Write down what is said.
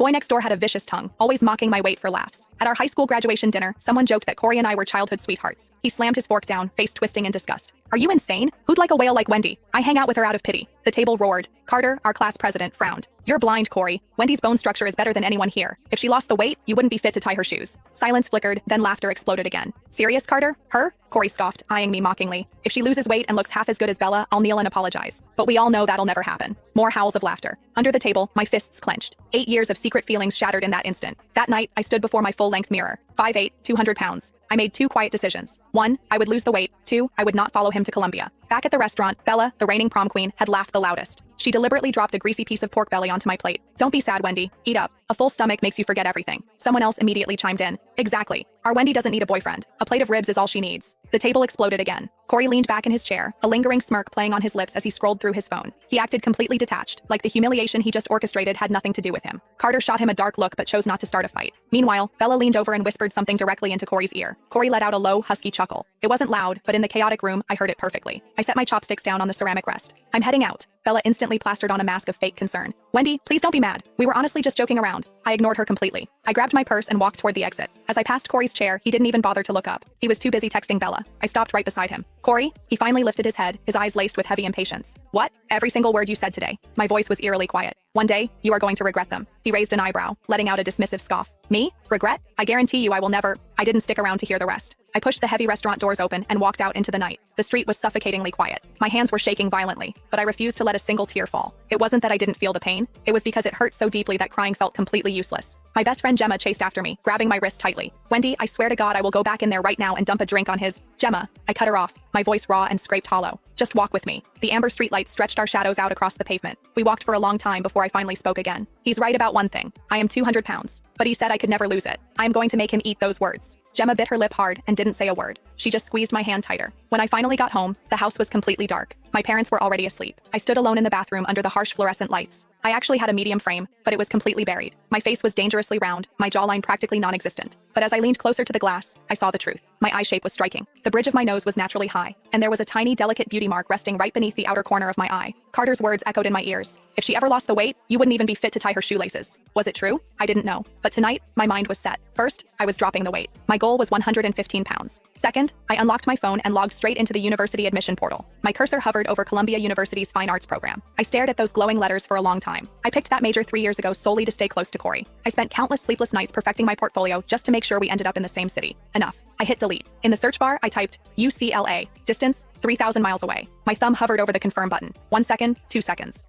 Boy next door had a vicious tongue, always mocking my weight for laughs. At our high school graduation dinner, someone joked that Corey and I were childhood sweethearts. He slammed his fork down, face twisting in disgust. Are you insane? Who'd like a whale like Wendy? I hang out with her out of pity. The table roared. Carter, our class president, frowned. You're blind, Corey. Wendy's bone structure is better than anyone here. If she lost the weight, you wouldn't be fit to tie her shoes. Silence flickered, then laughter exploded again. Serious, Carter? Her? Corey scoffed, eyeing me mockingly. If she loses weight and looks half as good as Bella, I'll kneel and apologize. But we all know that'll never happen. More howls of laughter. Under the table, my fists clenched. 8 years of secret feelings shattered in that instant. That night, I stood before my full-length mirror. 5'8", 200 pounds. I made 2 quiet decisions. 1, I would lose the weight. 2, I would not follow him to Colombia. Back at the restaurant, Bella, the reigning prom queen, had laughed the loudest. She deliberately dropped a greasy piece of pork belly onto my plate. Don't be sad, Wendy. Eat up. A full stomach makes you forget everything. Someone else immediately chimed in. Exactly. Our Wendy doesn't need a boyfriend. A plate of ribs is all she needs. The table exploded again. Corey leaned back in his chair, a lingering smirk playing on his lips as he scrolled through his phone. He acted completely detached, like the humiliation he just orchestrated had nothing to do with him. Carter shot him a dark look but chose not to start a fight. Meanwhile, Bella leaned over and whispered something directly into Corey's ear. Corey let out a low, husky chuckle. It wasn't loud, but in the chaotic room, I heard it perfectly. I set my chopsticks down on the ceramic rest. I'm heading out. Bella instantly plastered on a mask of fake concern. Wendy, please don't be mad. We were honestly just joking around. I ignored her completely. I grabbed my purse and walked toward the exit. As I passed Corey's chair, he didn't even bother to look up. He was too busy texting Bella. I stopped right beside him. Corey? He finally lifted his head, his eyes laced with heavy impatience. What? Every single word you said today. My voice was eerily quiet. One day, you are going to regret them. He raised an eyebrow, letting out a dismissive scoff. Me? Regret? I guarantee you I will never. I didn't stick around to hear the rest. I pushed the heavy restaurant doors open and walked out into the night. The street was suffocatingly quiet. My hands were shaking violently, but I refused to let a single tear fall. It wasn't that I didn't feel the pain. It was because it hurt so deeply that crying felt completely useless. My best friend Gemma chased after me, grabbing my wrist tightly. Wendy, I swear to God I will go back in there right now and dump a drink on his. Gemma. I cut her off, my voice raw and scraped hollow. Just walk with me. The amber streetlights stretched our shadows out across the pavement. We walked for a long time before I finally spoke again. He's right about one thing. I am 200 pounds. But he said I could never lose it. I am going to make him eat those words. Gemma bit her lip hard and didn't say a word. She just squeezed my hand tighter. When I finally got home, the house was completely dark. My parents were already asleep. I stood alone in the bathroom under the harsh fluorescent lights. I actually had a medium frame, but it was completely buried. My face was dangerously round, my jawline practically non-existent. But as I leaned closer to the glass, I saw the truth. My eye shape was striking. The bridge of my nose was naturally high, and there was a tiny, delicate beauty mark resting right beneath the outer corner of my eye. Carter's words echoed in my ears. If she ever lost the weight, you wouldn't even be fit to tie her shoelaces. Was it true? I didn't know. But tonight, my mind was set. First, I was dropping the weight. My goal was 115 pounds. Second, I unlocked my phone and logged straight into the university admission portal. My cursor hovered over Columbia University's Fine Arts program. I stared at those glowing letters for a long time. I picked that major 3 years ago solely to stay close to Corey. I spent countless sleepless nights perfecting my portfolio just to make sure we ended up in the same city. Enough. I hit delete. In the search bar, I typed UCLA. Distance, 3,000 miles away. My thumb hovered over the confirm button. 1 second, 2 seconds.